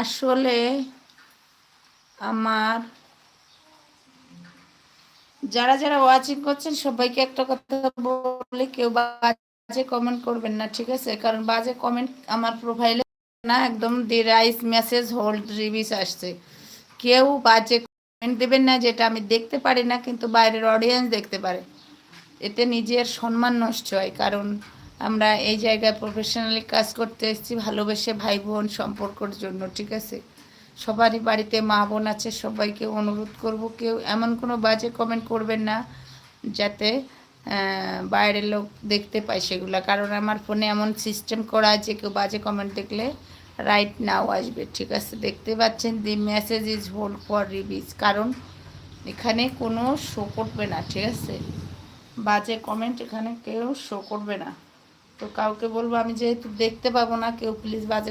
আসলে আমার যারা যারা ওয়াচিং করছেন সবাইকে একটা কথা বলে, কেউ বাজে কমেন্ট করবেন না, ঠিক আছে? কারণ বাজে কমেন্ট আমার প্রোফাইলে না, একদম the rice message hold reviews আসছে। কেউ বাজে কমেন্ট দেবেন না, যেটা আমি দেখতে পারি না কিন্তু বাইরের অডিয়েন্স দেখতে পারে। এতে নিজের সম্মান নষ্ট হয়। কারণ আমরা এই জায়গায় প্রফেশনালি কাজ করতে এসেছি ভালোবেসে, ভাই বোন সম্পর্কর জন্য, ঠিক আছে? সবারই বাড়িতে মা বোন আছে, সবাইকে অনুরোধ করব কেউ এমন কোনো বাজে কমেন্ট করবেন না যাতে বাইরের লোক দেখতে পায় সেগুলো। কারণ আমার ফোনে এমন সিস্টেম করা আছে, কেউ বাজে কমেন্ট দেখলে রাইট নাও আসবে, ঠিক আছে? দেখতে পাচ্ছেন দি message is hold for reviews, কারণ এখানে কোনো শো করবে না, ঠিক আছে? বাজে কমেন্ট এখানে কেউ শো করবে না। তো কাউকে বলবো, আমি যেহেতু দেখতে পাবো না, কেউ প্লিজ বাজে